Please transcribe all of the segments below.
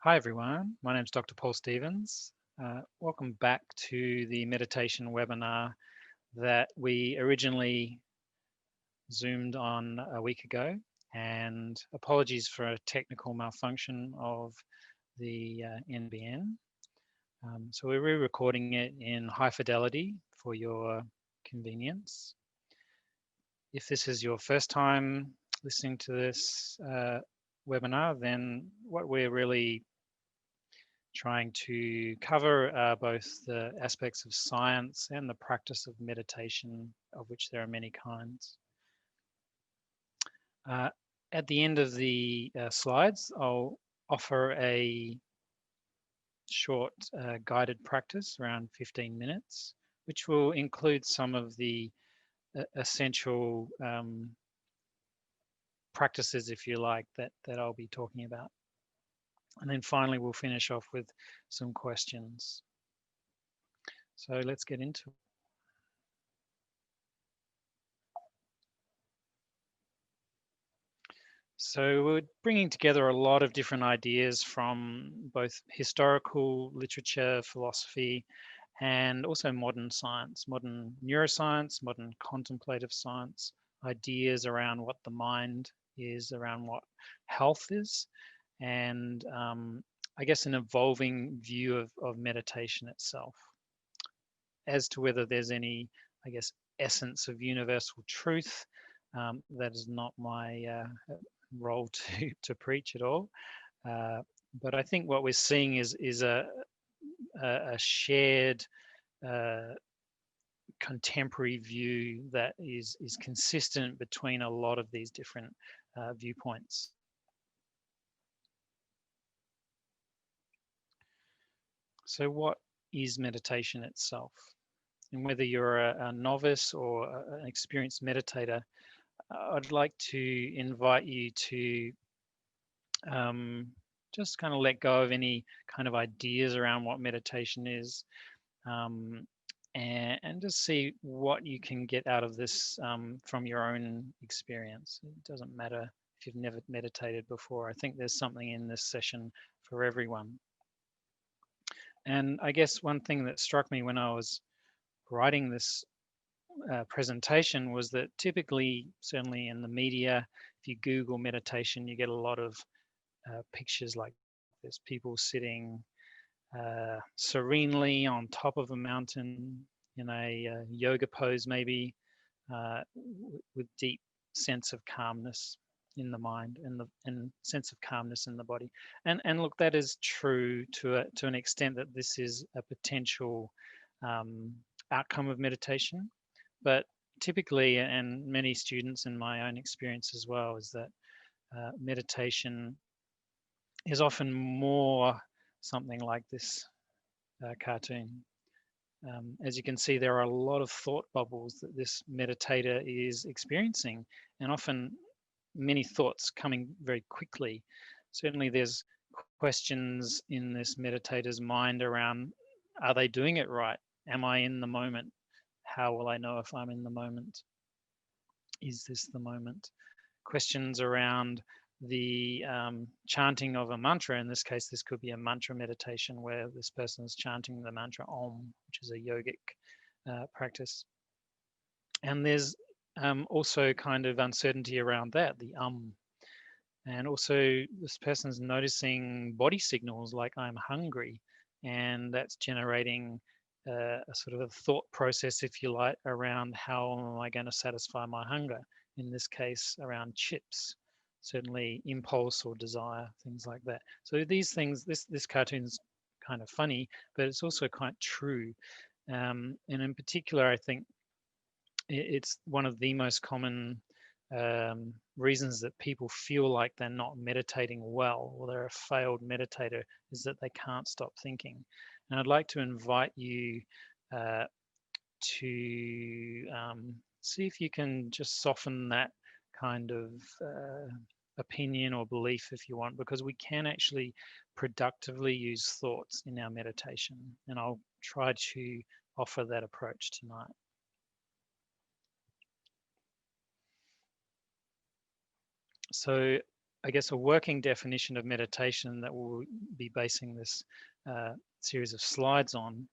Hi everyone, my name is Dr. Paul Stevens. Welcome back to the meditation webinar that we originally zoomed on a week ago, and apologies for a technical malfunction of the NBN. So we're re-recording it in high fidelity for your convenience. If this is your first time listening to this webinar, then what we're really trying to cover both the aspects of science and the practice of meditation, of which there are many kinds. At the end of the slides, I'll offer a short guided practice around 15 minutes, which will include some of the essential practices, if you like, that I'll be talking about. And then finally, we'll finish off with some questions. So let's get into it. So we're bringing together a lot of different ideas from both historical literature, philosophy, and also modern science, modern neuroscience, modern contemplative science, ideas around what the mind is, around what health is, and I guess an evolving view of meditation itself. As to whether there's any, I guess, essence of universal truth, that is not my role to preach at all. But I think what we're seeing is a shared contemporary view that is consistent between a lot of these different viewpoints. So what is meditation itself? And whether you're a novice or an experienced meditator, I'd like to invite you to just kind of let go of any kind of ideas around what meditation is, and just see what you can get out of this from your own experience. It doesn't matter if you've never meditated before. I think there's something in this session for everyone. And I guess one thing that struck me when I was writing this presentation was that typically, certainly in the media, if you Google meditation, you get a lot of pictures like this, people sitting serenely on top of a mountain in a yoga pose, maybe, with deep sense of calmness in the mind and sense of calmness in the body. And look, that is true to an extent that this is a potential outcome of meditation. But typically, and many students in my own experience as well, is that meditation is often more something like this cartoon. As you can see, there are a lot of thought bubbles that this meditator is experiencing, and often many thoughts coming very quickly. Certainly there's questions in this meditator's mind around, are they doing it right? Am I in the moment? How will I know if I'm in the moment? Is this the moment? Questions around the chanting of a mantra. In this case, this could be a mantra meditation where this person is chanting the mantra Om, which is a yogic practice. And there's also kind of uncertainty around that, the and also this person's noticing body signals like I'm hungry, and that's generating a sort of a thought process, if you like, around how am I going to satisfy my hunger? In this case, around chips, certainly impulse or desire, things like that. So these things, this cartoon's kind of funny, but it's also quite true. And in particular, I think it's one of the most common reasons that people feel like they're not meditating well, or they're a failed meditator, is that they can't stop thinking. And I'd like to invite you to see if you can just soften that kind of opinion or belief, if you want, because we can actually productively use thoughts in our meditation. And I'll try to offer that approach tonight. So I guess, a working definition of meditation that we'll be basing this series of slides on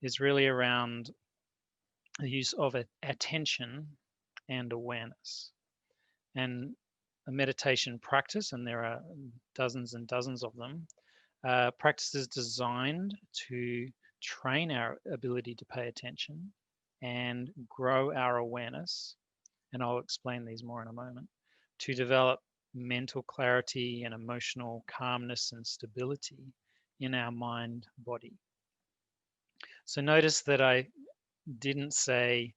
is really around the use of attention and awareness. And a meditation practice, and there are dozens and dozens of them, practices designed to train our ability to pay attention and grow our awareness, and I'll explain these more in a moment, to develop mental clarity and emotional calmness and stability in our mind body. So notice that I didn't say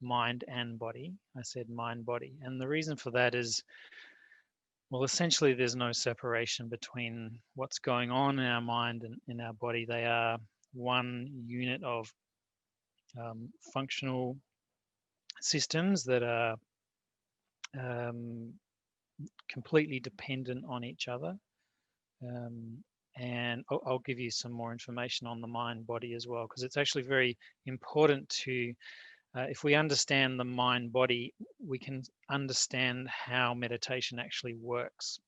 mind and body, I said mind body. And the reason for that is, well, essentially there's no separation between what's going on in our mind and in our body. They are one unit of functional systems that are completely dependent on each other. And I'll give you some more information on the mind body as well, because it's actually very important to, if we understand the mind body, we can understand how meditation actually works.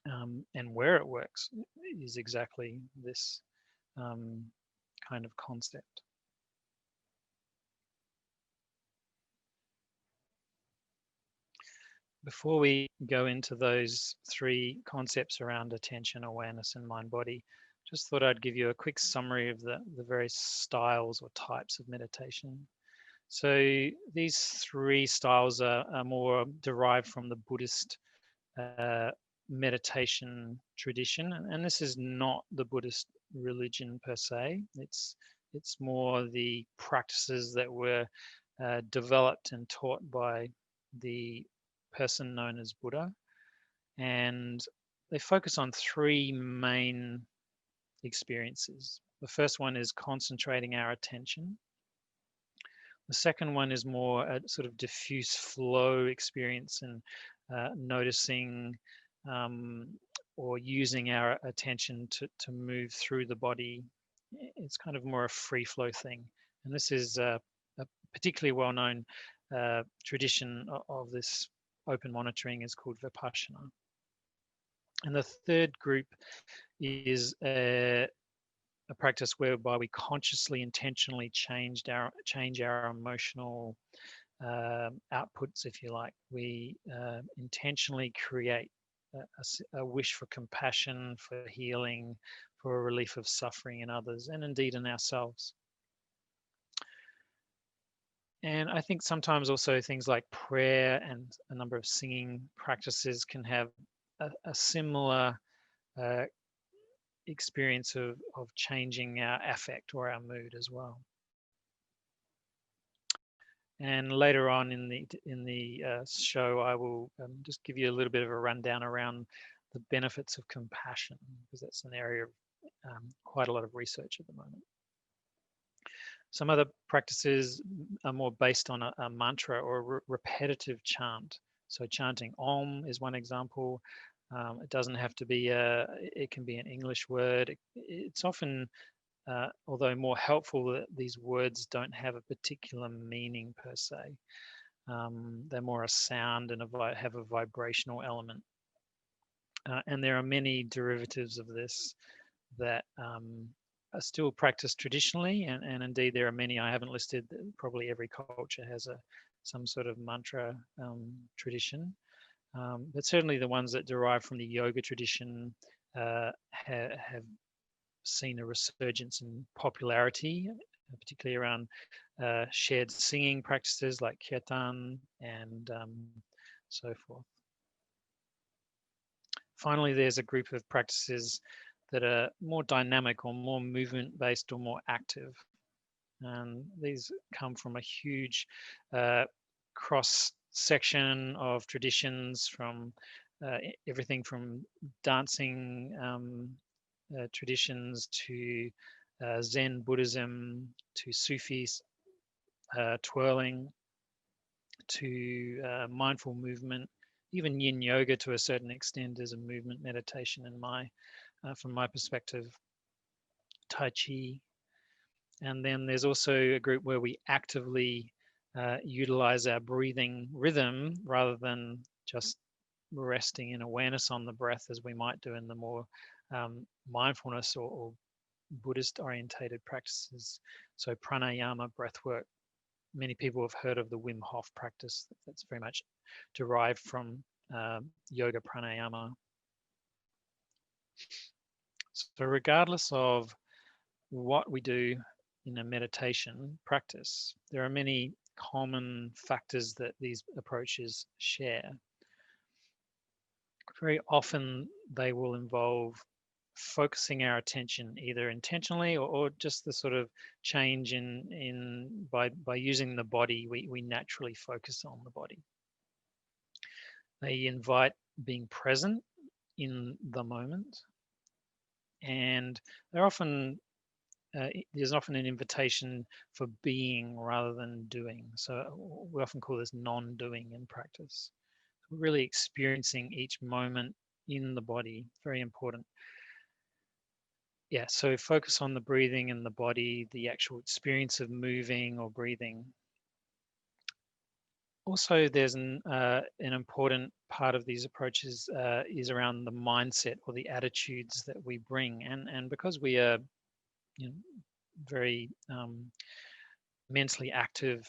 And where it works is exactly this kind of concept. Before we go into those three concepts around attention, awareness, and mind body, just thought I'd give you a quick summary of the various styles or types of meditation. So these three styles are more derived from the Buddhist meditation tradition, and this is not the Buddhist religion per se. It's more the practices that were developed and taught by the person known as Buddha, and they focus on three main experiences. The first one is concentrating our attention. The second one is more a sort of diffuse flow experience and noticing or using our attention to move through the body. It's kind of more a free flow thing. And this is a particularly well-known tradition of this open monitoring is called Vipassana. And the third group is a practice whereby we consciously, intentionally change our emotional outputs, if you like. We intentionally create a wish for compassion, for healing, for a relief of suffering in others, and indeed in ourselves. And I think sometimes also things like prayer and a number of singing practices can have a similar experience of changing our affect or our mood as well. And later on in the show, I will just give you a little bit of a rundown around the benefits of compassion, because that's an area of quite a lot of research at the moment. Some other practices are more based on a mantra or a repetitive chant. So chanting Om is one example. It doesn't have to be it can be an English word. It's often, although more helpful, that these words don't have a particular meaning per se. They're more a sound and have a vibrational element. And there are many derivatives of this that are still practiced traditionally, and indeed there are many I haven't listed. Probably every culture has some sort of mantra tradition, but certainly the ones that derive from the yoga tradition have seen a resurgence in popularity, particularly around shared singing practices like kirtan and so forth. Finally, there's a group of practices that are more dynamic or more movement-based or more active. And these come from a huge cross-section of traditions, from everything from dancing traditions to Zen Buddhism, to Sufis twirling, to mindful movement. Even yin yoga to a certain extent is a movement meditation from my perspective, Tai Chi. And then there's also a group where we actively utilize our breathing rhythm rather than just resting in awareness on the breath as we might do in the more mindfulness or Buddhist orientated practices. So pranayama, breath work. Many people have heard of the Wim Hof practice. That's very much derived from yoga pranayama. So regardless of what we do in a meditation practice, there are many common factors that these approaches share. Very often they will involve focusing our attention either intentionally or just the sort of change in by using the body, we naturally focus on the body. They invite being present in the moment, and they're often there's often an invitation for being rather than doing. So we often call this non-doing in practice. Really experiencing each moment in the body, very important. Yeah, so focus on the breathing and the body, the actual experience of moving or breathing. Also, there's an important part of these approaches is around the mindset or the attitudes that we bring. And because we are very mentally active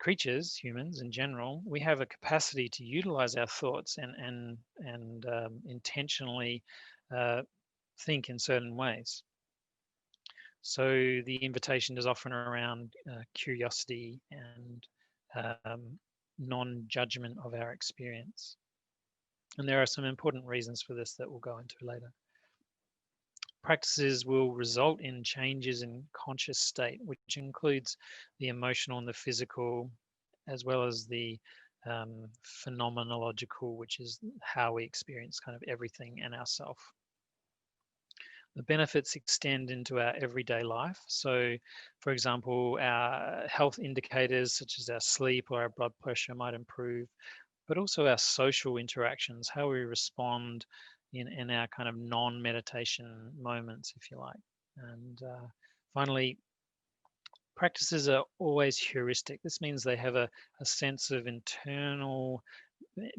creatures, humans in general, we have a capacity to utilize our thoughts and intentionally think in certain ways. So the invitation is often around curiosity and non-judgment of our experience. And there are some important reasons for this that we'll go into later. Practices will result in changes in conscious state, which includes the emotional and the physical, as well as the phenomenological, which is how we experience kind of everything and ourself. The benefits extend into our everyday life. So, for example, our health indicators such as our sleep or our blood pressure might improve, but also our social interactions, how we respond in our kind of non-meditation moments, if you like. And finally, practices are always heuristic. This means they have a sense of internal,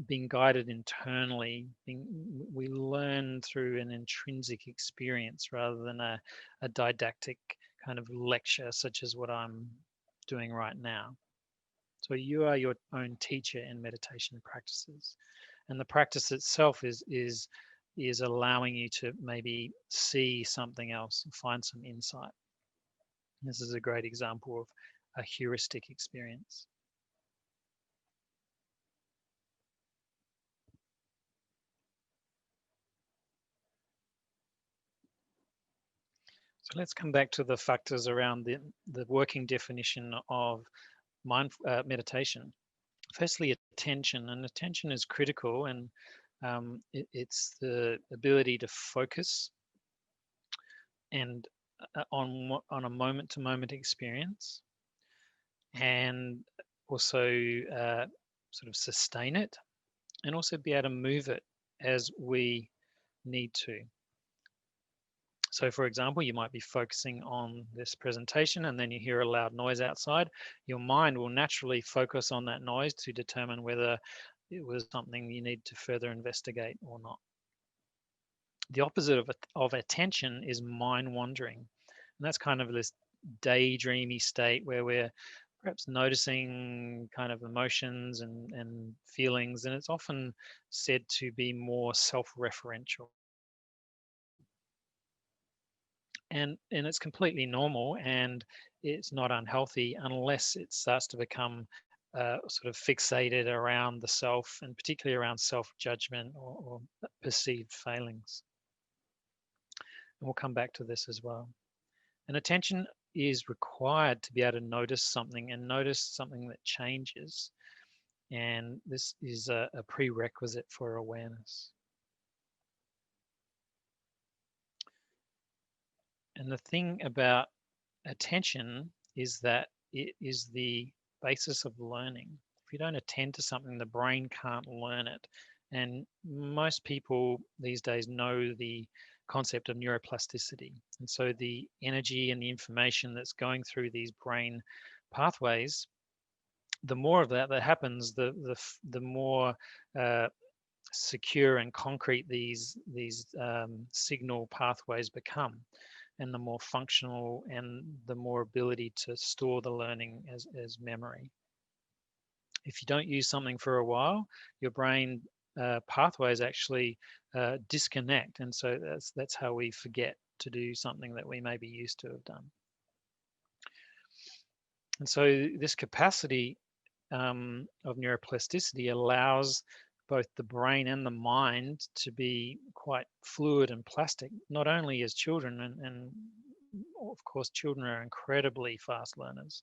being guided internally. We learn through an intrinsic experience rather than a didactic kind of lecture, such as what I'm doing right now. So you are your own teacher in meditation practices, and the practice itself is allowing you to maybe see something else, find some insight. This is a great example of a heuristic experience. So let's come back to the factors around the working definition of meditation. Firstly, attention, and attention is critical, and it's the ability to focus and on a moment-to-moment experience, and also sort of sustain it, and also be able to move it as we need to. So for example, you might be focusing on this presentation and then you hear a loud noise outside. Your mind will naturally focus on that noise to determine whether it was something you need to further investigate or not. The opposite of attention is mind wandering. And that's kind of this daydreamy state where we're perhaps noticing kind of emotions and feelings. And it's often said to be more self-referential. And it's completely normal and it's not unhealthy unless it starts to become sort of fixated around the self and particularly around self-judgment or perceived failings. And we'll come back to this as well. And attention is required to be able to notice something and notice something that changes. And this is a prerequisite for awareness. And the thing about attention is that it is the basis of learning. If you don't attend to something, the brain can't learn it. And most people these days know the concept of neuroplasticity. And so the energy and the information that's going through these brain pathways the more of that happens, the more secure and concrete these signal pathways become, and the more functional and the more ability to store the learning as memory. If you don't use something for a while, your brain pathways actually disconnect, and so that's how we forget to do something that we maybe used to have done. And so this capacity of neuroplasticity allows both the brain and the mind to be quite fluid and plastic, not only as children, and of course children are incredibly fast learners,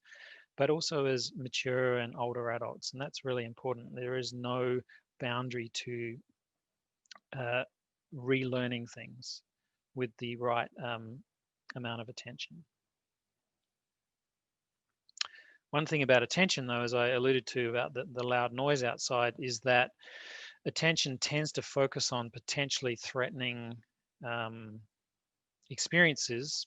but also as mature and older adults. And that's really important. There is no boundary to relearning things with the right amount of attention. One thing about attention, though, as I alluded to about the loud noise outside, is that attention tends to focus on potentially threatening experiences,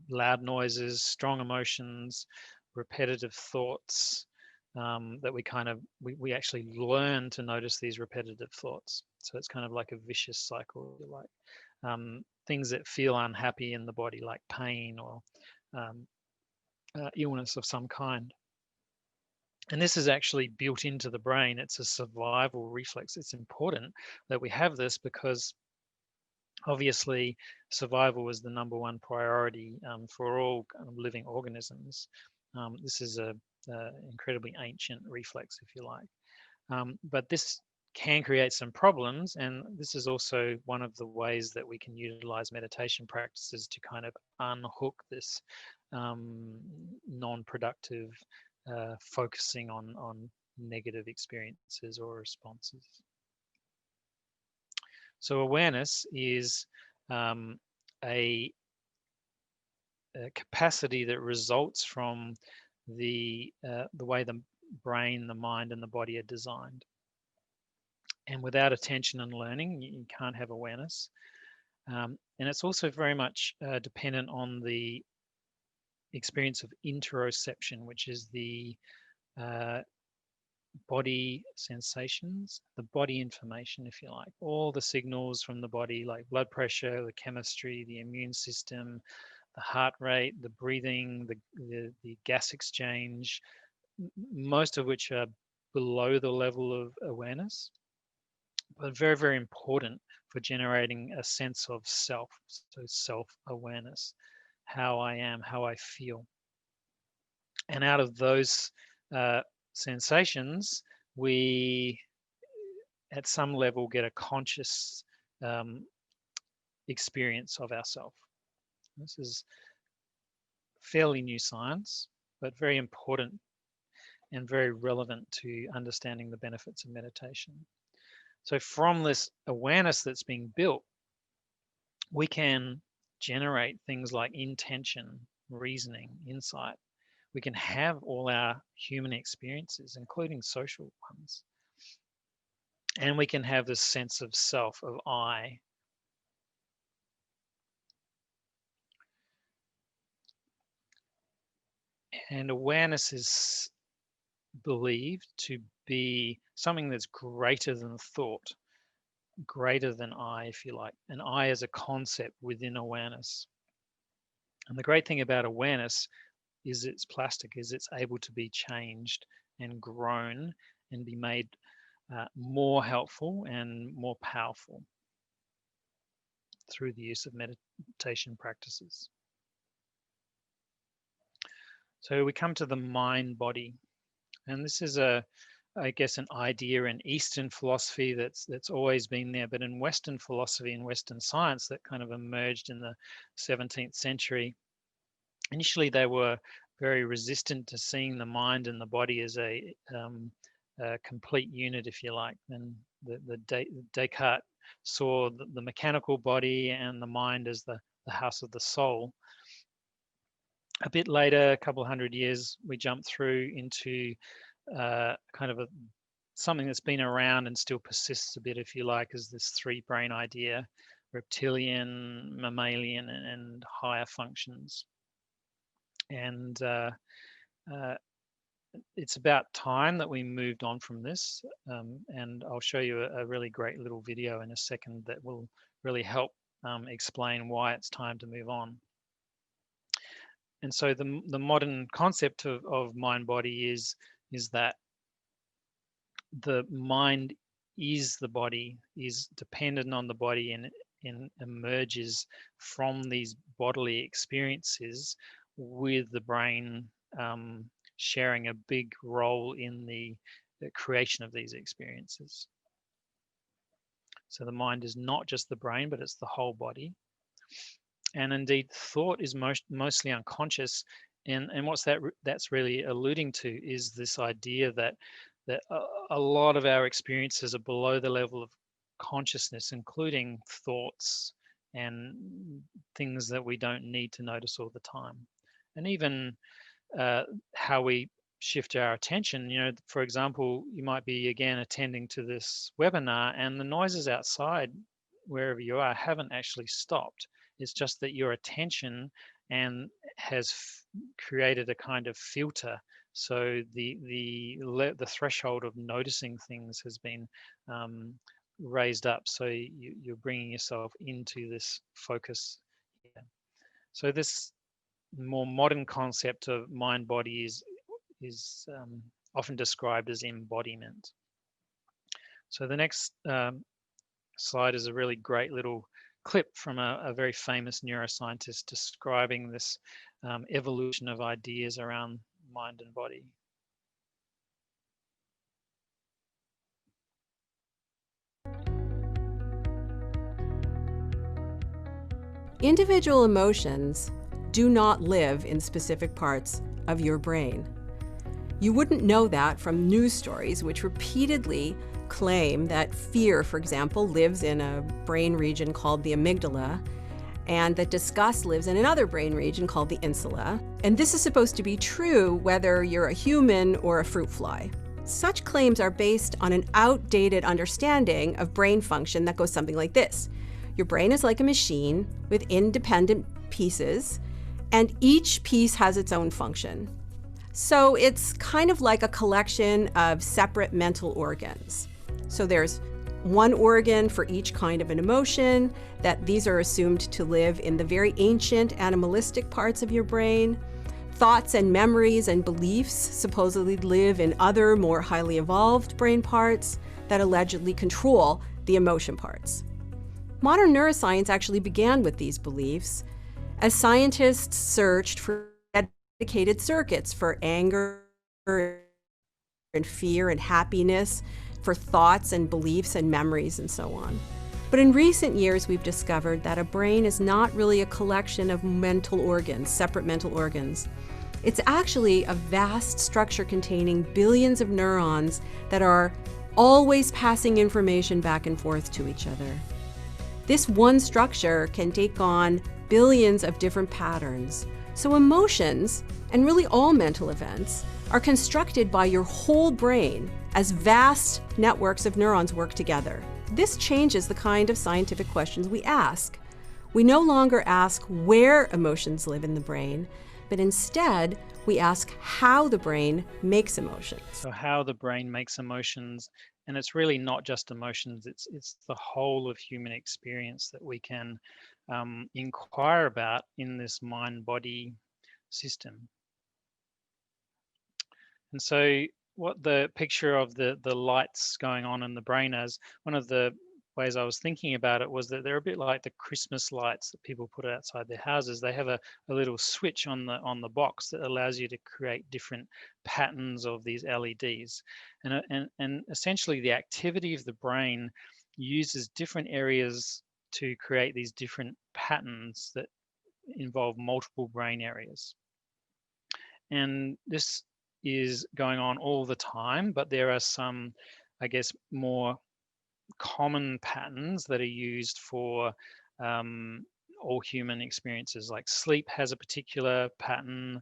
loud noises, strong emotions, repetitive thoughts, that we actually learn to notice these repetitive thoughts. So it's kind of like a vicious cycle, like things that feel unhappy in the body, like pain or illness of some kind. And this is actually built into the brain. It's a survival reflex. It's important that we have this because obviously survival is the number one priority for all living organisms. This is a incredibly ancient reflex, if you like. But this can create some problems, and this is also one of the ways that we can utilize meditation practices to kind of unhook this non-productive focusing on negative experiences or responses. So awareness is a capacity that results from the way the brain, the mind, and the body are designed. And without attention and learning, you can't have awareness. And it's also very much dependent on the experience of interoception, which is the body sensations, the body information, if you like, all the signals from the body, like blood pressure, the chemistry, the immune system, the heart rate, the breathing, the gas exchange, most of which are below the level of awareness, but very, very important for generating a sense of self, so self-awareness, how I am, how I feel. And out of those sensations, we at some level get a conscious experience of ourself. This is fairly new science, but very important and very relevant to understanding the benefits of meditation. So from this awareness that's being built, we can generate things like intention, reasoning, insight. We can have all our human experiences, including social ones. And we can have this sense of self, of I. And awareness is believed to be something that's greater than thought, greater than I, if you like. And I is a concept within awareness. And the great thing about awareness is it's plastic, is it's able to be changed and grown and be made more helpful and more powerful through the use of meditation practices. So we come to the mind body, and this is I guess an idea in Eastern philosophy that's always been there, but in Western philosophy and Western science that kind of emerged in the 17th century. Initially, they were very resistant to seeing the mind and the body as a complete unit, if you like. And Descartes saw the mechanical body and the mind as the house of the soul. A bit later, a couple of hundred years, we jump through into kind of something that's been around and still persists a bit, if you like, is this three brain idea: reptilian, mammalian, and higher functions. And it's about time that we moved on from this, and I'll show you a really great little video in a second that will really help explain why it's time to move on. And so the modern concept of mind-body is that the mind is the body, is dependent on the body, and emerges from these bodily experiences, with the brain sharing a big role in the creation of these experiences. So the mind is not just the brain, but it's the whole body. And indeed, thought is mostly unconscious. And what's that's really alluding to is this idea that a lot of our experiences are below the level of consciousness, including thoughts and things that we don't need to notice all the time. And even how we shift our attention. You know, for example, you might be again attending to this webinar, and the noises outside, wherever you are, haven't actually stopped. It's just that your attention has created a kind of filter. So the threshold of noticing things has been raised up. So you're bringing yourself into this focus here. So this more modern concept of mind-body is often described as embodiment. So the next slide is a really great little clip from a very famous neuroscientist describing this evolution of ideas around mind and body. Individual emotions do not live in specific parts of your brain. You wouldn't know that from news stories which repeatedly claim that fear, for example, lives in a brain region called the amygdala, and that disgust lives in another brain region called the insula. And this is supposed to be true whether you're a human or a fruit fly. Such claims are based on an outdated understanding of brain function that goes something like this. Your brain is like a machine with independent pieces, and each piece has its own function. So it's kind of like a collection of separate mental organs. So there's one organ for each kind of an emotion, that these are assumed to live in the very ancient animalistic parts of your brain. Thoughts and memories and beliefs supposedly live in other, more highly evolved brain parts that allegedly control the emotion parts. Modern neuroscience actually began with these beliefs as scientists searched for dedicated circuits for anger and fear and happiness, for thoughts and beliefs and memories and so on. But in recent years, we've discovered that a brain is not really a collection of mental organs, separate mental organs. It's actually a vast structure containing billions of neurons that are always passing information back and forth to each other. This one structure can take on billions of different patterns. So emotions, and really all mental events, are constructed by your whole brain as vast networks of neurons work together. This changes the kind of scientific questions we ask. We no longer ask where emotions live in the brain, but instead we ask how the brain makes emotions. So how the brain makes emotions, and it's really not just emotions, it's the whole of human experience that we can inquire about in this mind-body system. And so what the picture of the lights going on in the brain is, one of the ways I was thinking about it was that they're a bit like the Christmas lights that people put outside their houses. They have a little switch on the box that allows you to create different patterns of these LEDs. And essentially the activity of the brain uses different areas to create these different patterns that involve multiple brain areas. And this is going on all the time, but there are some, I guess, more common patterns that are used for all human experiences. Like sleep has a particular pattern,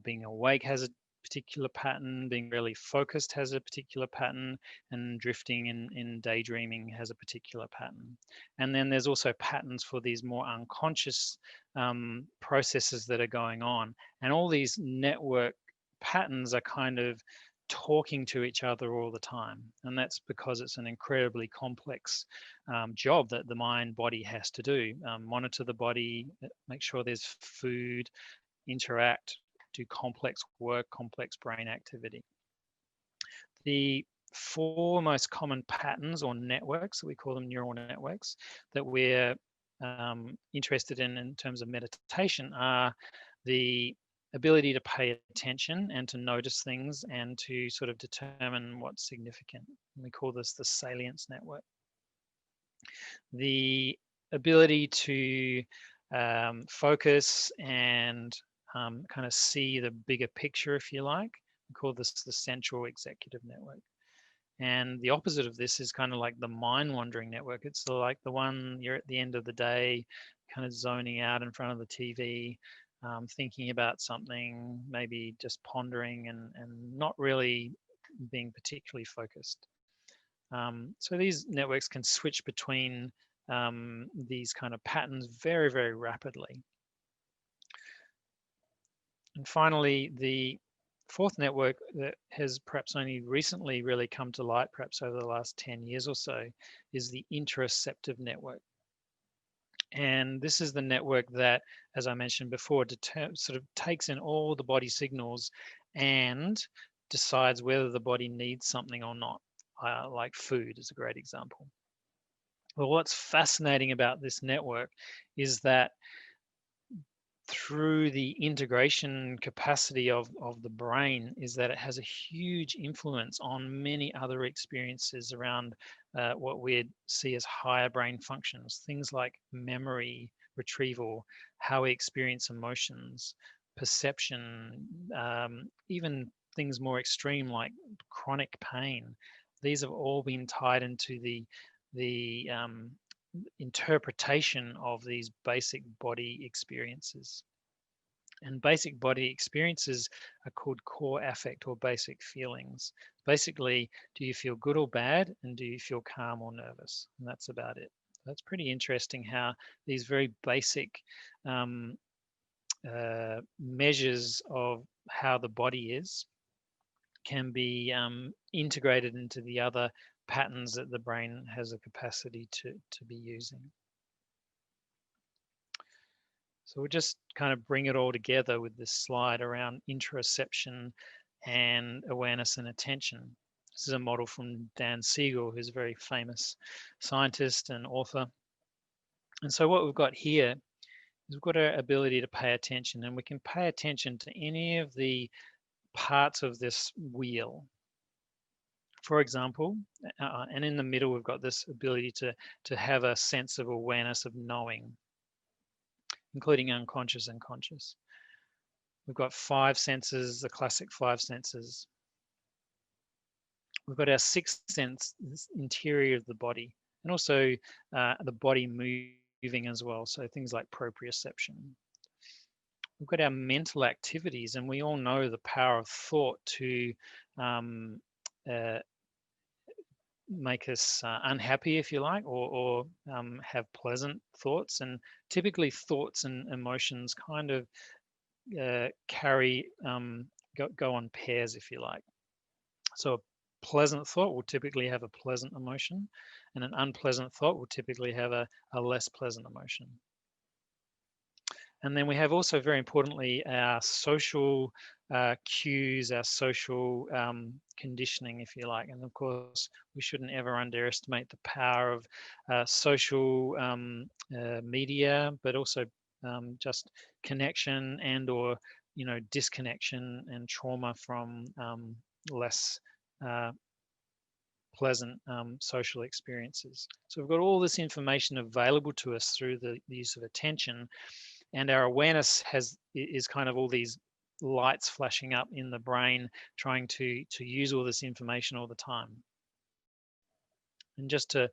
being awake has a particular pattern, being really focused has a particular pattern, and drifting in daydreaming has a particular pattern. And then there's also patterns for these more unconscious processes that are going on. And all these network patterns are kind of talking to each other all the time. And that's because it's an incredibly complex job that the mind body has to do. Monitor the body, make sure there's food, interact, do complex work, complex brain activity. The 4 most common patterns or networks, we call them neural networks, that we're interested in terms of meditation are the ability to pay attention and to notice things and to sort of determine what's significant. We call this the salience network. The ability to focus and kind of see the bigger picture, if you like. We call this the central executive network. And the opposite of this is kind of like the mind-wandering network. It's like the one you're at the end of the day, kind of zoning out in front of the TV, thinking about something, maybe just pondering and not really being particularly focused. So these networks can switch between these kind of patterns very, very rapidly. And finally, the 4th network that has perhaps only recently really come to light, perhaps over the last 10 years or so, is the interoceptive network. And this is the network that, as I mentioned before, sort of takes in all the body signals and decides whether the body needs something or not, like food is a great example. Well, what's fascinating about this network is that through the integration capacity of the brain is that it has a huge influence on many other experiences around what we'd see as higher brain functions, things like memory retrieval, how we experience emotions, perception, even things more extreme like chronic pain. These have all been tied into the interpretation of these basic body experiences. And basic body experiences are called core affect or basic feelings. Basically, do you feel good or bad? And do you feel calm or nervous? And that's about it. That's pretty interesting how these very basic measures of how the body is can be integrated into the other patterns that the brain has a capacity to be using. So we'll just kind of bring it all together with this slide around interoception and awareness and attention. This is a model from Dan Siegel, who's a very famous scientist and author. And so what we've got here is we've got our ability to pay attention, and we can pay attention to any of the parts of this wheel. For example, and in the middle, we've got this ability to have a sense of awareness of knowing, including unconscious and conscious. We've got 5 senses, the classic 5 senses. We've got our 6th sense, this interior of the body, and also the body moving as well. So things like proprioception. We've got our mental activities, and we all know the power of thought to make us unhappy, if you like, or have pleasant thoughts. And typically thoughts and emotions kind of go on pairs, if you like. So a pleasant thought will typically have a pleasant emotion, and an unpleasant thought will typically have a less pleasant emotion. And then we have also, very importantly, our social cues, our social conditioning, if you like. And of course, we shouldn't ever underestimate the power of social media, but also just connection and or, disconnection and trauma from less pleasant social experiences. So we've got all this information available to us through the use of attention. And our awareness is kind of all these lights flashing up in the brain, trying to use all this information all the time. And just to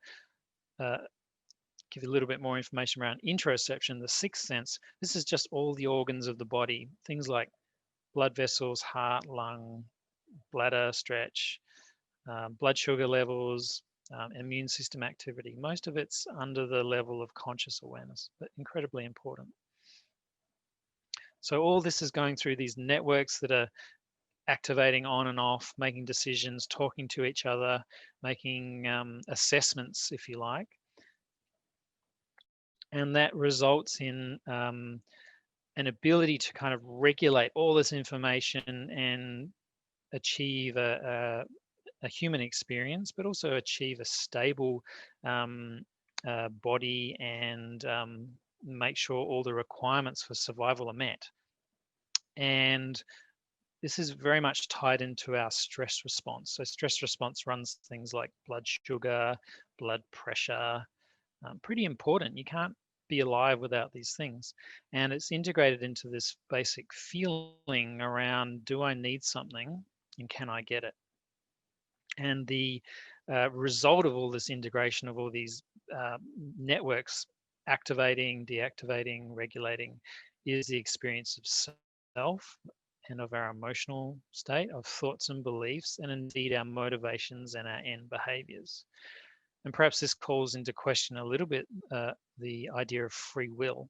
give you a little bit more information around interoception, the 6th sense, this is just all the organs of the body, things like blood vessels, heart, lung, bladder stretch, blood sugar levels, immune system activity. Most of it's under the level of conscious awareness, but incredibly important. So all this is going through these networks that are activating on and off, making decisions, talking to each other, making assessments, if you like. And that results in an ability to kind of regulate all this information and achieve a human experience, but also achieve a stable body and make sure all the requirements for survival are met. And this is very much tied into our stress response. So stress response runs things like blood sugar, blood pressure, pretty important. You can't be alive without these things. And it's integrated into this basic feeling around, do I need something and can I get it? And the result of all this integration of all these networks activating, deactivating, regulating is the experience of self and of our emotional state, of thoughts and beliefs, and indeed our motivations and our end behaviors. And perhaps this calls into question a little bit the idea of free will.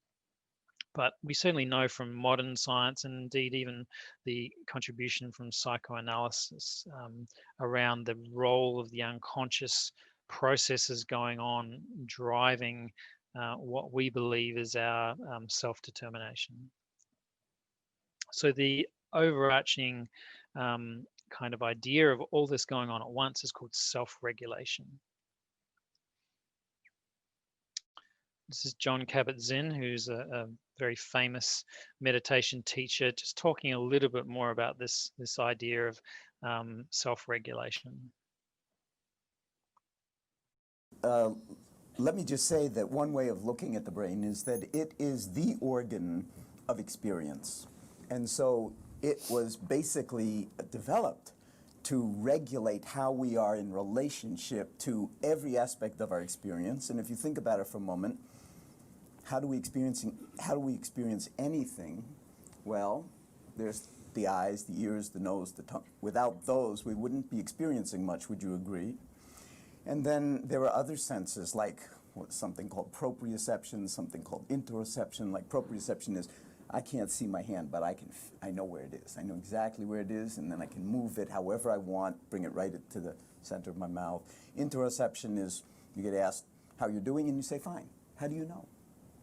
But we certainly know from modern science, and indeed even the contribution from psychoanalysis around the role of the unconscious processes going on, driving what we believe is our self-determination. So the overarching kind of idea of all this going on at once is called self-regulation. This is Jon Kabat-Zinn, who's a very famous meditation teacher, just talking a little bit more about this idea of self-regulation. Let me just say that one way of looking at the brain is that it is the organ of experience. And so it was basically developed to regulate how we are in relationship to every aspect of our experience. And if you think about it for a moment, how do we experience anything? Well, there's the eyes, the ears, the nose, the tongue. Without those, we wouldn't be experiencing much, would you agree? And then there are other senses, like something called proprioception, something called interoception. Like proprioception is, I can't see my hand, but I know where it is. I know exactly where it is, and then I can move it however I want, bring it right to the center of my mouth. Interoception is, you get asked how you're doing, and you say, fine. How do you know?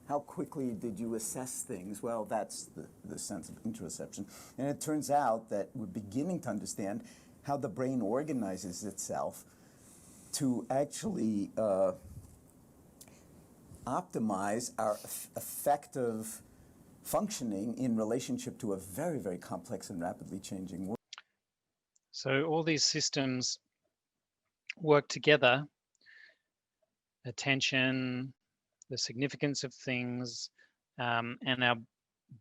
How quickly did you assess things? Well, that's the sense of interoception. And it turns out that we're beginning to understand how the brain organizes itself to actually optimize our effective functioning in relationship to a very, very complex and rapidly changing world. So all these systems work together: attention, the significance of things, and our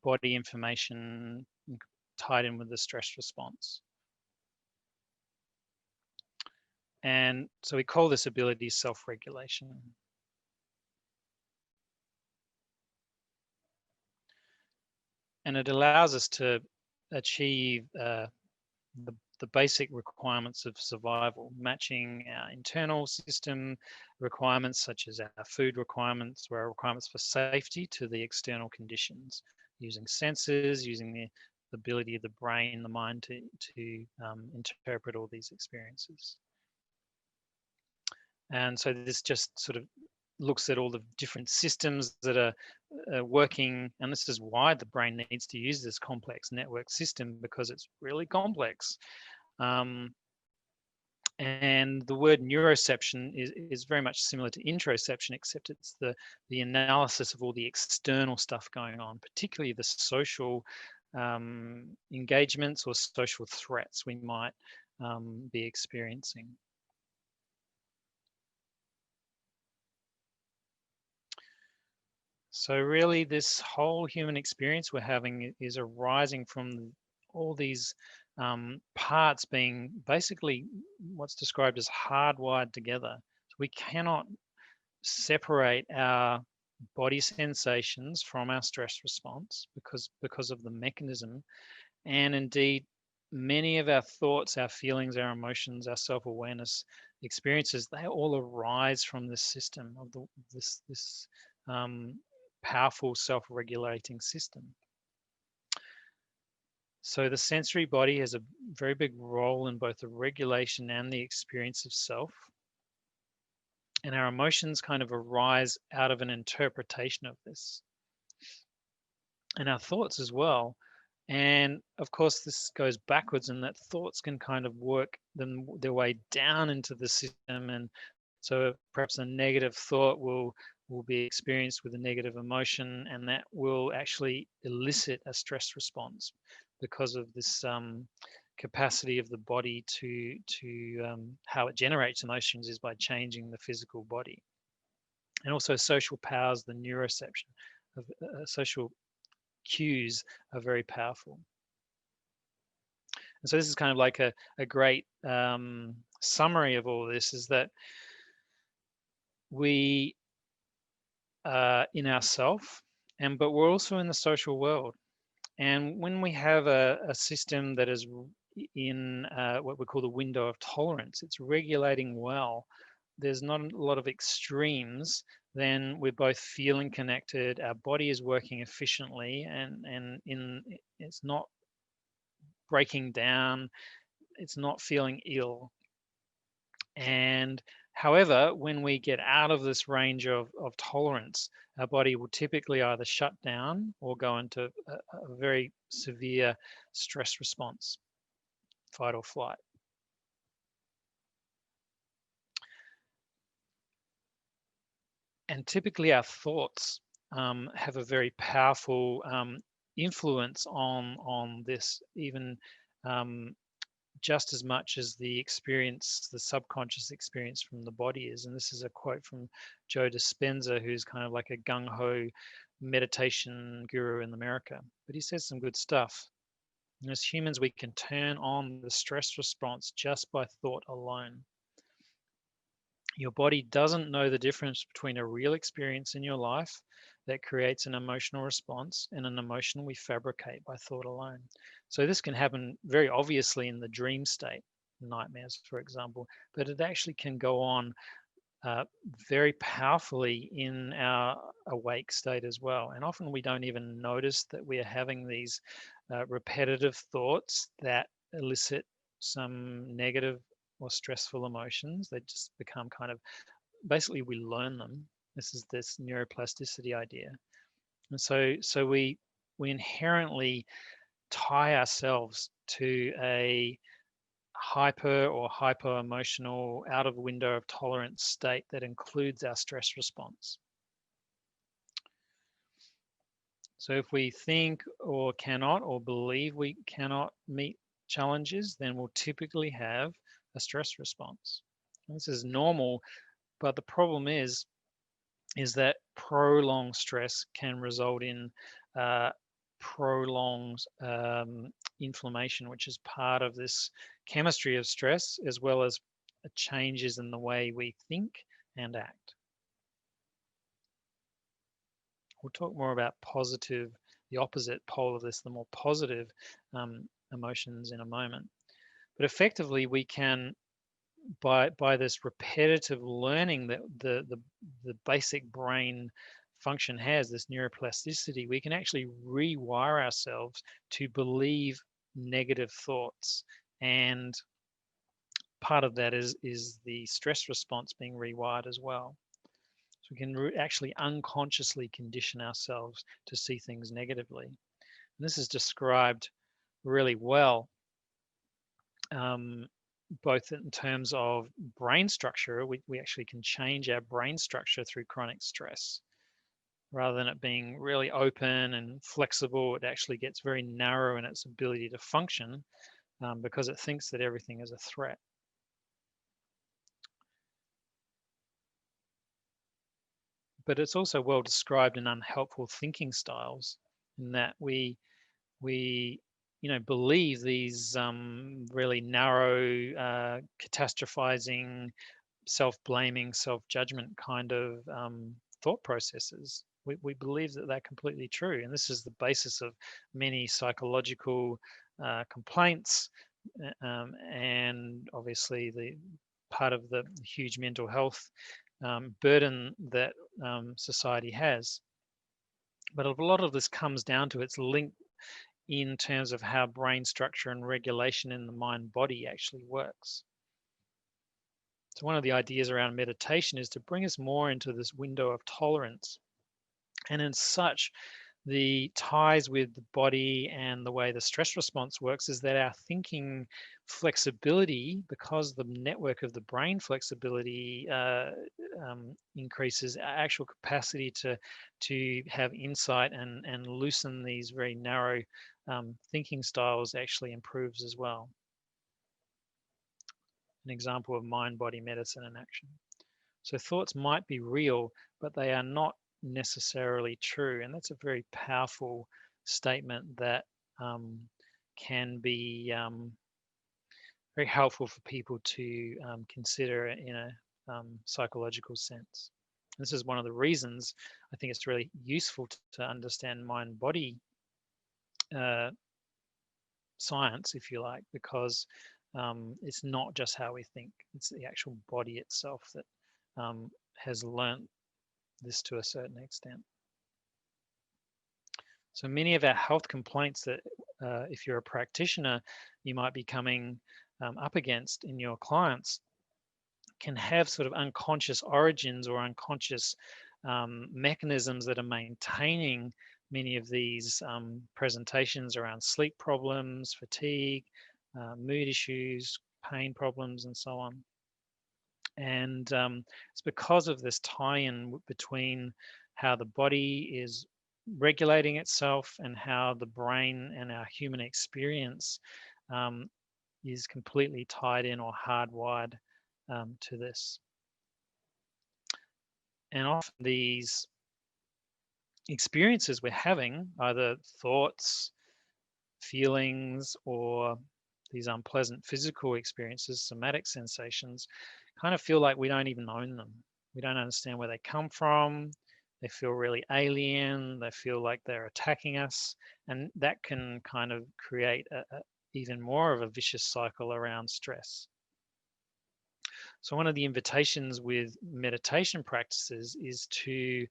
body information tied in with the stress response. And so we call this ability self-regulation. And it allows us to achieve the basic requirements of survival, matching our internal system requirements, such as our food requirements, or our requirements for safety, to the external conditions, using senses, using the ability of the brain, the mind to interpret all these experiences. And so this just sort of looks at all the different systems that are working, and this is why the brain needs to use this complex network system, because it's really complex. And the word neuroception is very much similar to interoception, except it's the analysis of all the external stuff going on, particularly the social engagements or social threats we might be experiencing. So really, this whole human experience we're having is arising from all these parts being basically what's described as hardwired together. So we cannot separate our body sensations from our stress response because of the mechanism. And indeed, many of our thoughts, our feelings, our emotions, our self-awareness experiences, they all arise from this system of this powerful self-regulating system. So the sensory body has a very big role in both the regulation and the experience of self. And our emotions kind of arise out of an interpretation of this. And our thoughts as well. And of course, this goes backwards in that thoughts can kind of work their way down into the system. And so perhaps a negative thought will be experienced with a negative emotion, and that will actually elicit a stress response because of this capacity of the body to how it generates emotions is by changing the physical body. And also social powers, the neuroception of social cues are very powerful. And so this is kind of like a great summary of all this, is that we are in ourself, but we're also in the social world. And when we have a system that is in what we call the window of tolerance, it's regulating well, there's not a lot of extremes, then we're both feeling connected, our body is working efficiently, and it's not breaking down, it's not feeling ill. And however, when we get out of this range of tolerance, our body will typically either shut down or go into a very severe stress response, fight or flight. And typically our thoughts have a very powerful influence on this, even just as much as the experience, the subconscious experience from the body is. And this is a quote from Joe Dispenza, who's kind of like a gung-ho meditation guru in America. But he says some good stuff. And as humans, we can turn on the stress response just by thought alone. Your body doesn't know the difference between a real experience in your life that creates an emotional response and an emotion we fabricate by thought alone. So this can happen very obviously in the dream state, nightmares, for example, but it actually can go on very powerfully in our awake state as well. And often we don't even notice that we are having these repetitive thoughts that elicit some negative or stressful emotions. They just become kind of, basically we learn them. This is this neuroplasticity idea. And so we inherently tie ourselves to a hyper or hypo emotional, out of window of tolerance state that includes our stress response. So if we think or cannot or believe we cannot meet challenges, then we'll typically have a stress response. And this is normal, but the problem is that prolonged stress can result in prolonged inflammation, which is part of this chemistry of stress, as well as changes in the way we think and act. We'll talk more about positive, the opposite pole of this, the more positive emotions in a moment. But effectively, we can, by this repetitive learning that the basic brain function has, this neuroplasticity, we can actually rewire ourselves to believe negative thoughts. And part of that is the stress response being rewired as well. So we can actually unconsciously condition ourselves to see things negatively. And this is described really well, both in terms of brain structure. We actually can change our brain structure through chronic stress. Rather than it being really open and flexible, it actually gets very narrow in its ability to function because it thinks that everything is a threat. But it's also well described in unhelpful thinking styles, in that we believe these really narrow, catastrophizing, self-blaming, self-judgment kind of thought processes. We believe that they're completely true, and this is the basis of many psychological complaints, and obviously the part of the huge mental health burden that society has. But a lot of this comes down to its link in terms of how brain structure and regulation in the mind-body actually works. So one of the ideas around meditation is to bring us more into this window of tolerance. And in such, the ties with the body and the way the stress response works is that our thinking flexibility, because the network of the brain flexibility increases, our actual capacity to have insight and loosen these very narrow thinking styles actually improves as well. An example of mind-body medicine in action. So thoughts might be real, but they are not necessarily true. And that's a very powerful statement that can be very helpful for people to consider in a psychological sense. This is one of the reasons I think it's really useful to understand mind-body science, if you like, because it's not just how we think, it's the actual body itself that has learnt this to a certain extent. So many of our health complaints that if you're a practitioner, you might be coming up against in your clients can have sort of unconscious origins or unconscious mechanisms that are maintaining many of these presentations around sleep problems, fatigue, mood issues, pain problems, and so on. And it's because of this tie-in between how the body is regulating itself and how the brain and our human experience is completely tied in or hardwired to this. And often these experiences we're having, either thoughts, feelings, or these unpleasant physical experiences, somatic sensations, kind of feel like we don't even own them. We don't understand where they come from. They feel really alien. They feel like they're attacking us. And that can kind of create even more of a vicious cycle around stress. So one of the invitations with meditation practices is to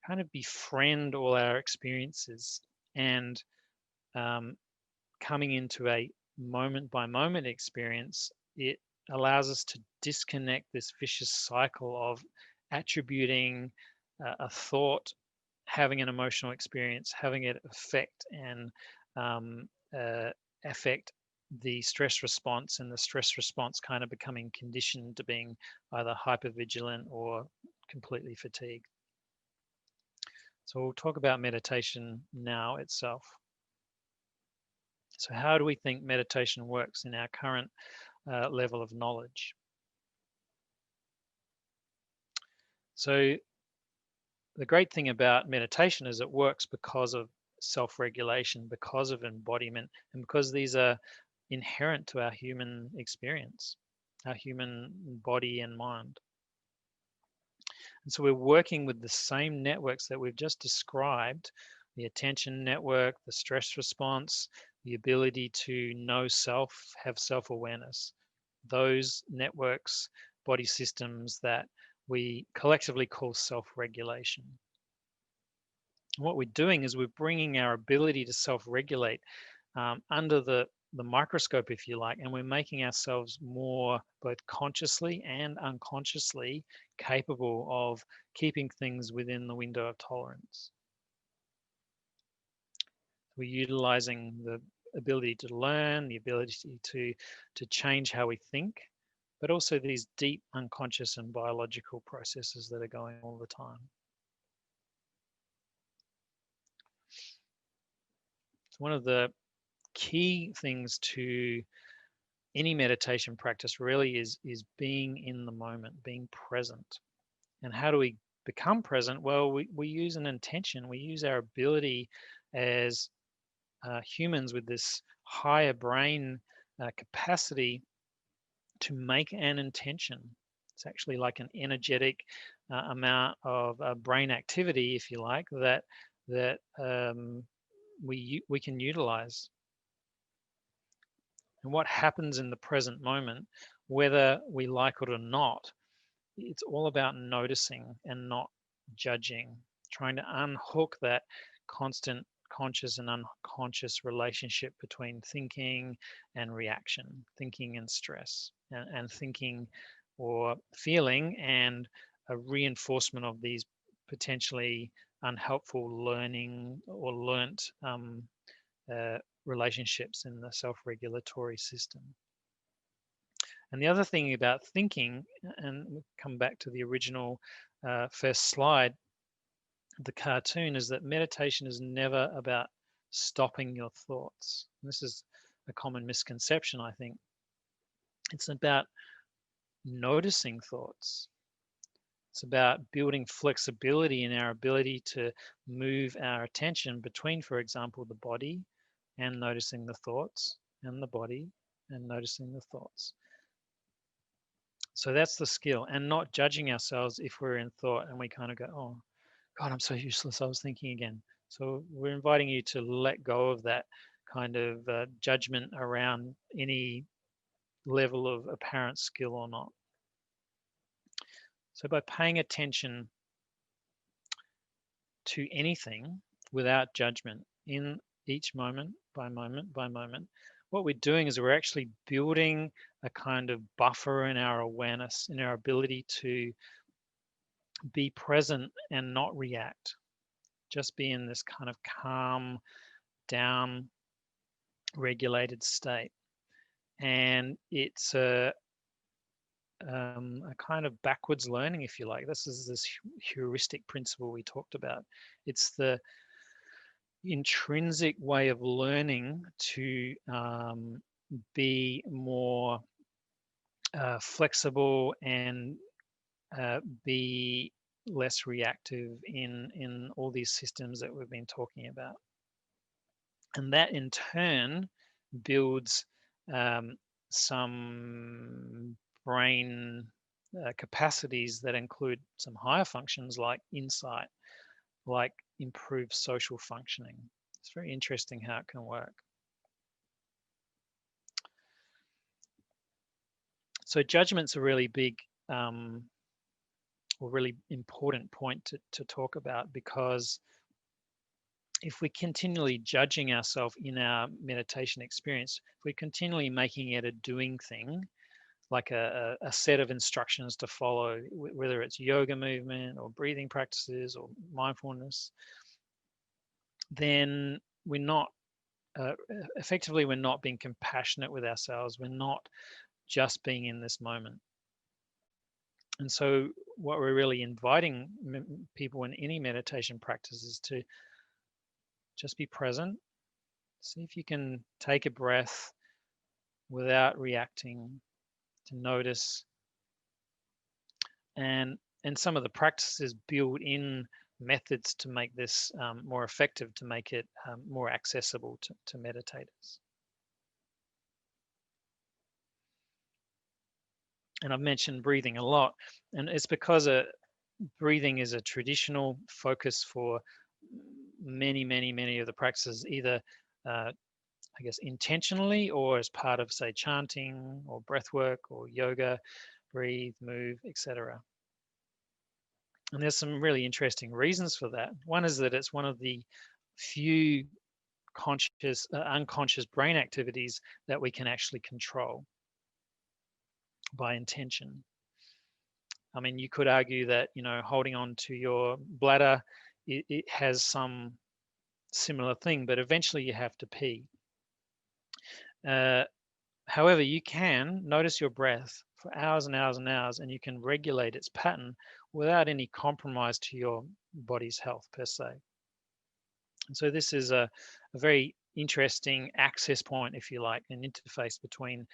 kind of befriend all our experiences and coming into a moment by moment experience, it allows us to disconnect this vicious cycle of attributing a thought, having an emotional experience, having it affect and affect the stress response, and the stress response kind of becoming conditioned to being either hypervigilant or completely fatigued. So we'll talk about meditation now itself. So how do we think meditation works in our current level of knowledge? So the great thing about meditation is it works because of self-regulation, because of embodiment, and because these are inherent to our human experience, our human body and mind. And so we're working with the same networks that we've just described, the attention network, the stress response, the ability to know self, have self-awareness. Those networks, body systems that we collectively call self-regulation. What we're doing is we're bringing our ability to self-regulate under the microscope, if you like, and we're making ourselves more both consciously and unconsciously capable of keeping things within the window of tolerance. We're utilizing the ability to learn, the ability to change how we think, but also these deep unconscious and biological processes that are going all the time. So one of the key things to any meditation practice really is being in the moment, being present. And how do we become present? Well, we use an intention. We use our ability as humans with this higher brain capacity to make an intention. It's actually like an energetic amount of brain activity, if you like, that we can utilize. And what happens in the present moment, whether we like it or not, it's all about noticing and not judging, trying to unhook that constant conscious and unconscious relationship between thinking and reaction, thinking and stress, and thinking or feeling and a reinforcement of these potentially unhelpful learning or learnt relationships in the self-regulatory system. And the other thing about thinking, and we'll come back to the original first slide, the cartoon, is that meditation is never about stopping your thoughts. This is a common misconception, I think. It's about noticing thoughts. It's about building flexibility in our ability to move our attention between, for example, the body and noticing the thoughts, and the body and noticing the thoughts. So that's the skill, and not judging ourselves if we're in thought and we kind of go, oh, God, I'm so useless, I was thinking again. So we're inviting you to let go of that kind of judgment around any level of apparent skill or not. So by paying attention to anything without judgment in each moment by moment by moment, what we're doing is we're actually building a kind of buffer in our awareness, in our ability to be present and not react. Just be in this kind of calm, down, regulated state. And it's a kind of backwards learning, if you like. This is this heuristic principle we talked about. It's the intrinsic way of learning to be more flexible and be less reactive in all these systems that we've been talking about. And that in turn builds some brain capacities that include some higher functions like insight, like improved social functioning. It's very interesting how it can work. So judgment's a really big or really important point to talk about, because if we're continually judging ourselves in our meditation experience, if we're continually making it a doing thing, like a set of instructions to follow, whether it's yoga movement or breathing practices or mindfulness, then we're not, effectively, we're not being compassionate with ourselves. We're not just being in this moment. And so what we're really inviting people in any meditation practice is to just be present. See if you can take a breath without reacting, to notice. And some of the practices build in methods to make this more effective, to make it more accessible to meditators. And I've mentioned breathing a lot, and it's because breathing is a traditional focus for many of the practices, either I guess intentionally or as part of, say, chanting or breath work or yoga, breathe, move, etc. And there's some really interesting reasons for that. One is that it's one of the few unconscious brain activities that we can actually control by intention. I mean, you could argue that, holding on to your bladder, it has some similar thing, but eventually you have to pee. However, you can notice your breath for hours and hours and hours, and you can regulate its pattern without any compromise to your body's health per se. And so this is a very interesting access point, if you like, an interface between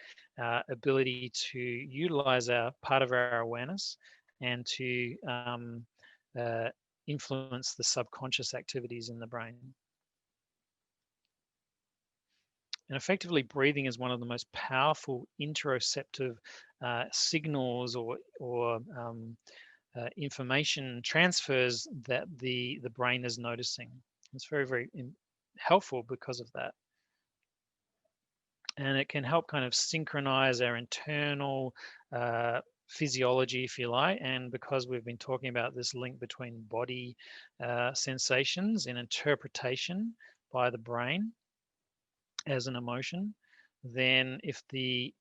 ability to utilize part of our awareness and to influence the subconscious activities in the brain. And effectively, breathing is one of the most powerful interoceptive signals or information transfers that the brain is noticing. It's very helpful because of that. And it can help kind of synchronize our internal physiology, if you like. And because we've been talking about this link between body sensations and interpretation, by the brain as an emotion, then if the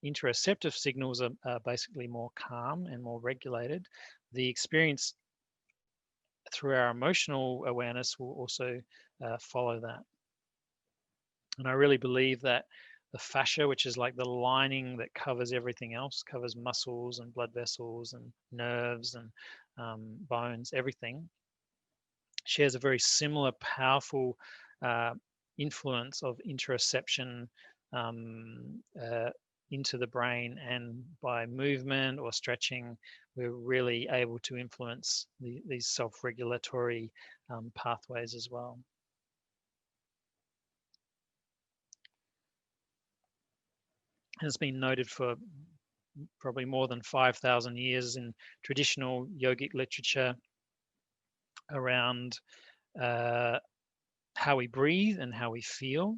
interoceptive signals are basically more calm and more regulated, the experience through our emotional awareness will also follow that. And I really believe that the fascia, which is like the lining that covers everything else, covers muscles and blood vessels and nerves and bones, everything, shares a very similar powerful influence of interoception into the brain, and by movement or stretching, we're really able to influence these self-regulatory pathways as well. It's been noted for probably more than 5,000 years in traditional yogic literature around how we breathe and how we feel.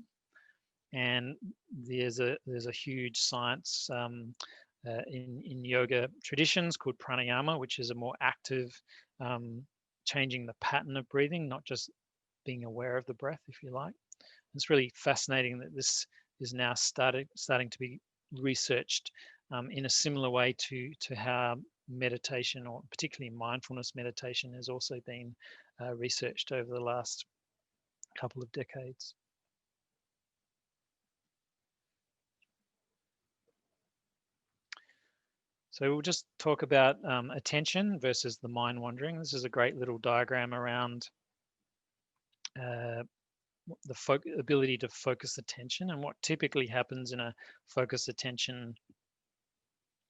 And there's a huge science in yoga traditions called pranayama, which is a more active changing the pattern of breathing, not just being aware of the breath, if you like. It's really fascinating that this is now starting to be researched in a similar way to how meditation, or particularly mindfulness meditation, has also been researched over the last couple of decades. So we'll just talk about attention versus the mind wandering. This is a great little diagram around the ability to focus attention. And what typically happens in a focus attention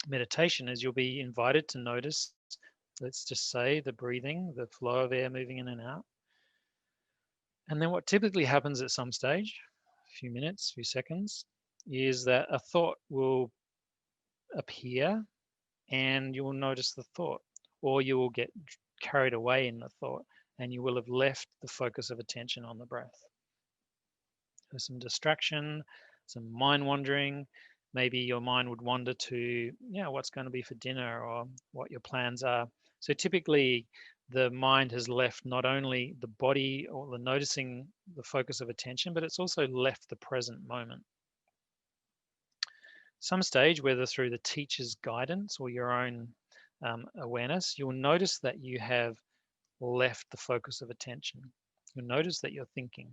meditation is you'll be invited to notice, let's just say, the breathing, the flow of air moving in and out. And then what typically happens at some stage, a few minutes, a few seconds, is that a thought will appear and you will notice the thought, or you will get carried away in the thought and you will have left the focus of attention on the breath. There's some distraction, some mind wandering. Maybe your mind would wander to, what's going to be for dinner, or what your plans are. So typically the mind has left not only the body or the noticing the focus of attention, but it's also left the present moment. Some stage, whether through the teacher's guidance or your own awareness, you'll notice that you have left the focus of attention. You'll notice that you're thinking.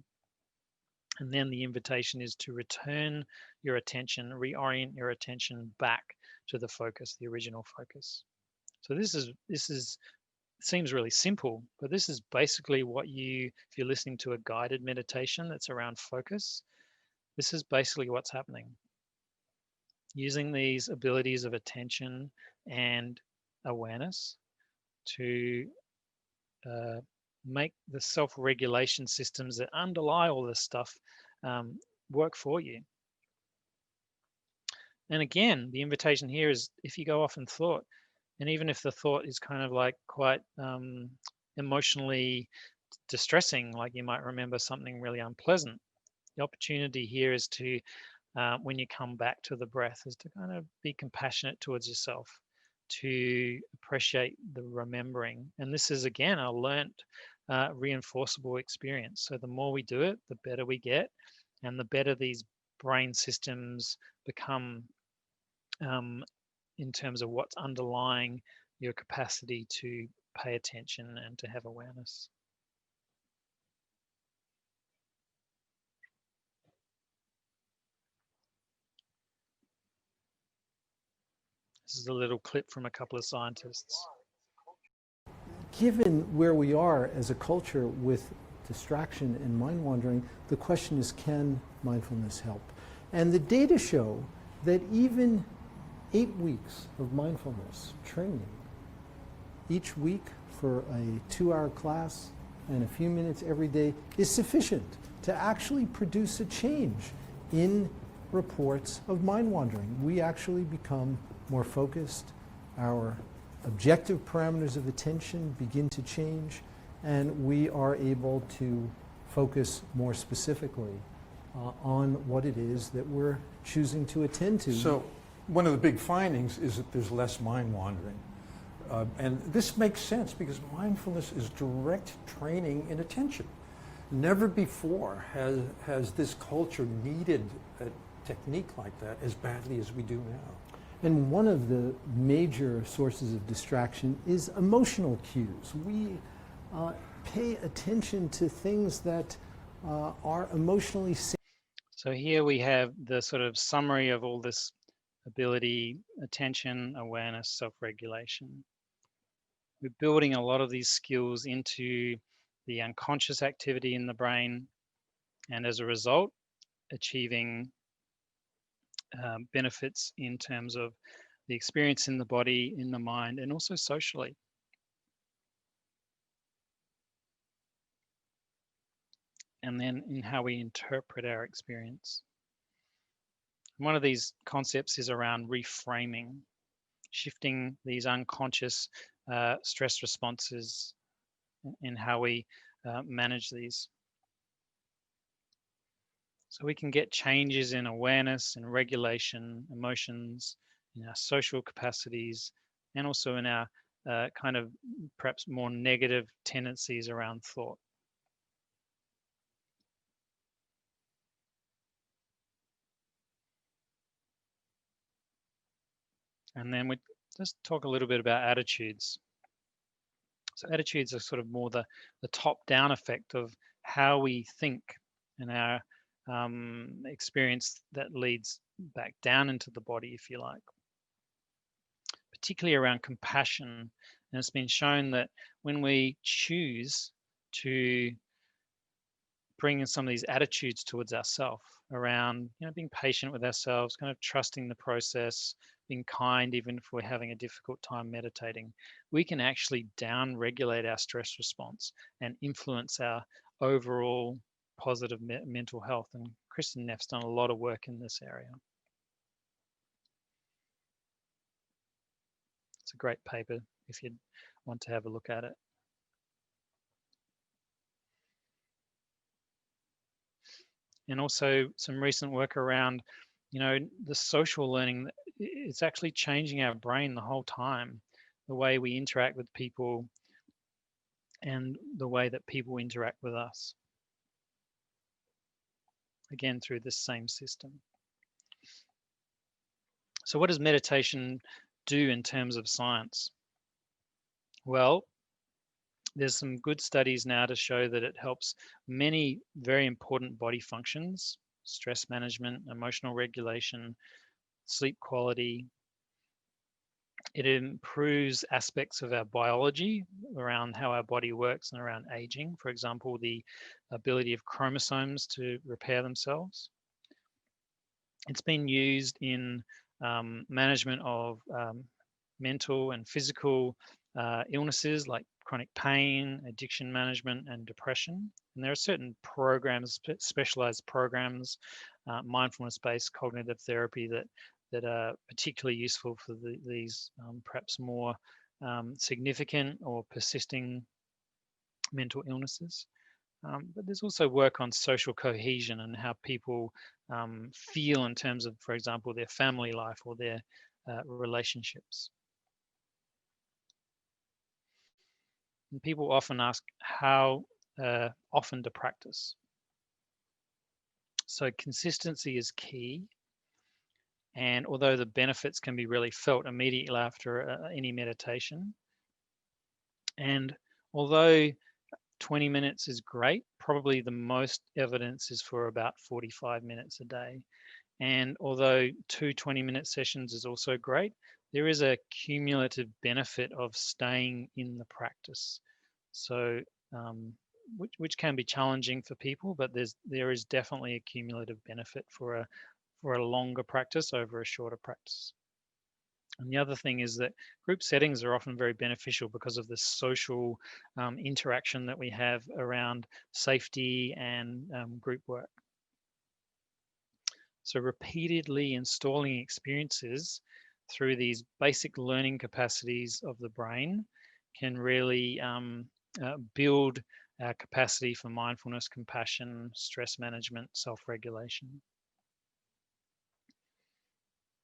And then the invitation is to return your attention, reorient your attention back to the focus, the original focus. So this seems really simple, but this is basically what if you're listening to a guided meditation that's around focus, this is basically what's happening. Using these abilities of attention and awareness to make the self-regulation systems that underlie all this stuff work for you. And again, the invitation here is, if you go off in thought, and even if the thought is kind of like quite emotionally distressing, like you might remember something really unpleasant, the opportunity here is to, when you come back to the breath, is to kind of be compassionate towards yourself, to appreciate the remembering. And this is, again, a learnt reinforceable experience. So the more we do it, the better we get, and the better these brain systems become in terms of what's underlying your capacity to pay attention and to have awareness. This is a little clip from a couple of scientists. Given where we are as a culture with distraction and mind wandering, the question is, can mindfulness help? And the data show that even 8 weeks of mindfulness training each week for a 2-hour class and a few minutes every day is sufficient to actually produce a change in reports of mind wandering. We actually become more focused, our objective parameters of attention begin to change, and we are able to focus more specifically on what it is that we're choosing to attend to. So one of the big findings is that there's less mind wandering. And this makes sense because mindfulness is direct training in attention. Never before has this culture needed a technique like that as badly as we do now. And one of the major sources of distraction is emotional cues. We pay attention to things that are emotionally safe. So here we have the sort of summary of all this ability, attention, awareness, self-regulation. We're building a lot of these skills into the unconscious activity in the brain, and as a result, achieving benefits in terms of the experience in the body, in the mind, and also socially. And then in how we interpret our experience. One of these concepts is around reframing, shifting these unconscious stress responses in how we manage these. So we can get changes in awareness and regulation, emotions, in our social capacities, and also in our kind of perhaps more negative tendencies around thought. And then we just talk a little bit about attitudes. So attitudes are sort of more the top-down effect of how we think and our experience that leads back down into the body, if you like. Particularly around compassion. And it's been shown that when we choose to bring in some of these attitudes towards ourselves around, being patient with ourselves, kind of trusting the process, being kind, even if we're having a difficult time meditating, we can actually down-regulate our stress response and influence our overall positive mental health. And Kristen Neff's done a lot of work in this area. It's a great paper if you'd want to have a look at it. And also some recent work around, the social learning. It's actually changing our brain the whole time, the way we interact with people and the way that people interact with us. Again, through this same system. So what does meditation do in terms of science? Well, there's some good studies now to show that it helps many very important body functions: stress management, emotional regulation, sleep quality. It improves aspects of our biology around how our body works and around aging. For example, the ability of chromosomes to repair themselves. It's been used in management of mental and physical illnesses like chronic pain, addiction management, and depression. And there are certain programs, specialized programs, mindfulness-based cognitive therapy that are particularly useful for these perhaps more significant or persisting mental illnesses. But there's also work on social cohesion and how people feel in terms of, for example, their family life or their relationships. And people often ask how often to practice. So consistency is key. And although the benefits can be really felt immediately after any meditation, and although 20 minutes is great, probably the most evidence is for about 45 minutes a day. And although 2 20-minute sessions is also great, there is a cumulative benefit of staying in the practice. So, which can be challenging for people, but there is definitely a cumulative benefit for a longer practice over a shorter practice. And the other thing is that group settings are often very beneficial because of the social interaction that we have around safety and group work. So repeatedly installing experiences through these basic learning capacities of the brain can really build our capacity for mindfulness, compassion, stress management, self-regulation.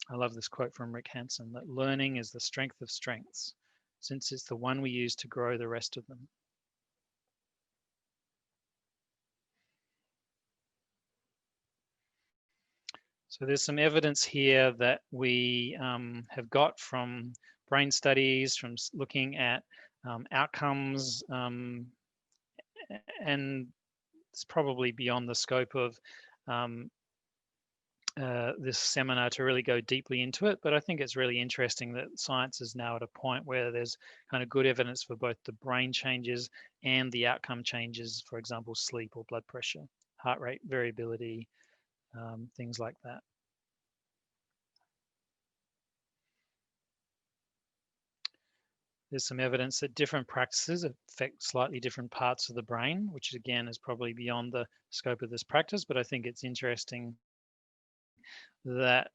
I love this quote from Rick Hanson, that learning is the strength of strengths, since it's the one we use to grow the rest of them. So there's some evidence here that we have got from brain studies, from looking at outcomes, and it's probably beyond the scope of this seminar to really go deeply into it, but I think it's really interesting that science is now at a point where there's kind of good evidence for both the brain changes and the outcome changes, for example, sleep or blood pressure, heart rate variability, things like that. There's some evidence that different practices affect slightly different parts of the brain, which again is probably beyond the scope of this practice, but I think it's interesting that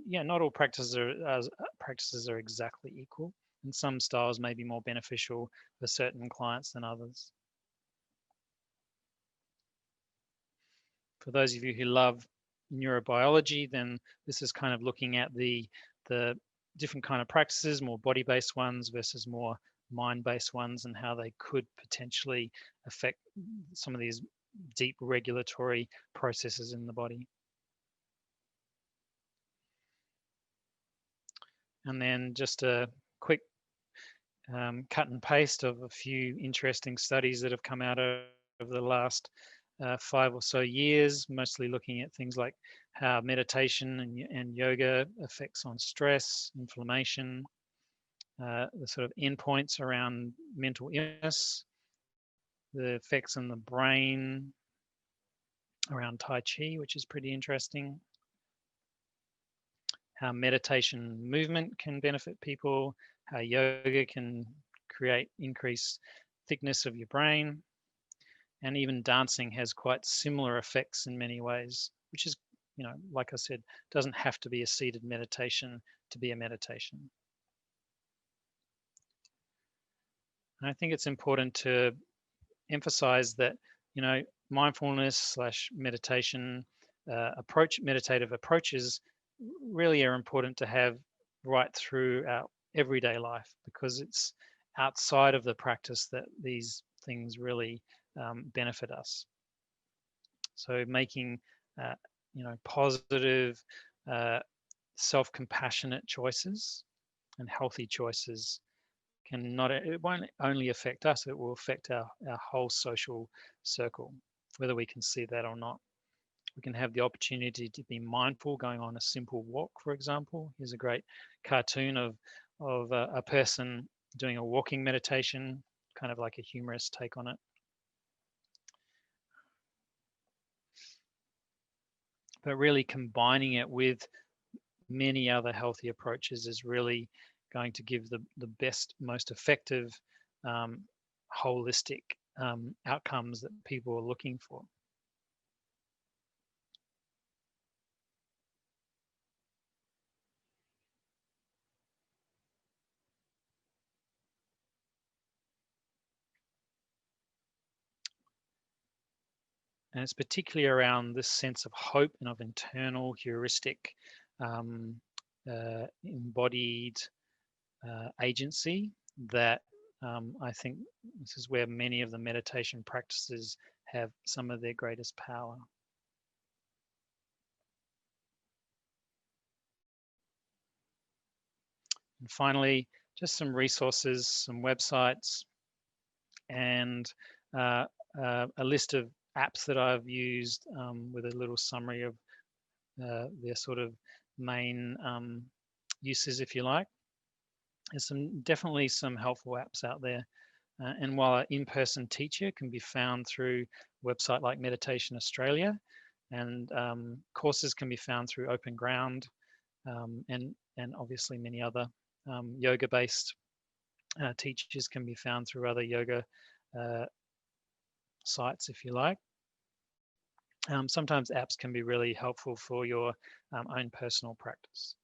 yeah, not all practices are exactly equal, and some styles may be more beneficial for certain clients than others. For those of you who love neurobiology, then this is kind of looking at the different kind of practices, more body-based ones versus more mind-based ones, and how they could potentially affect some of these deep regulatory processes in the body. And then just a quick cut and paste of a few interesting studies that have come out over the last 5 or so years, mostly looking at things like how meditation and yoga affects on stress, inflammation, the sort of endpoints around mental illness, the effects in the brain around Tai Chi, which is pretty interesting, how meditation movement can benefit people, how yoga can increase thickness of your brain, and even dancing has quite similar effects in many ways, which is, like I said, doesn't have to be a seated meditation to be a meditation. And I think it's important to emphasize that, mindfulness / meditation meditative approaches really are important to have right through our everyday life, because it's outside of the practice that these things really benefit us. So making positive, self-compassionate choices and healthy choices it won't only affect us, it will affect our whole social circle, whether we can see that or not. We can have the opportunity to be mindful going on a simple walk, for example. Here's a great cartoon of a person doing a walking meditation, kind of like a humorous take on it. But really combining it with many other healthy approaches is really going to give the best, most effective, holistic outcomes that people are looking for. And it's particularly around this sense of hope and of internal heuristic, embodied agency that I think this is where many of the meditation practices have some of their greatest power. And finally, just some resources, some websites, and a list of apps that I've used with a little summary of their sort of main uses, if you like. There's definitely some helpful apps out there. And while an in-person teacher can be found through a website like Meditation Australia, and courses can be found through Open Ground, and obviously many other yoga-based teachers can be found through other yoga sites, if you like. Sometimes apps can be really helpful for your own personal practice.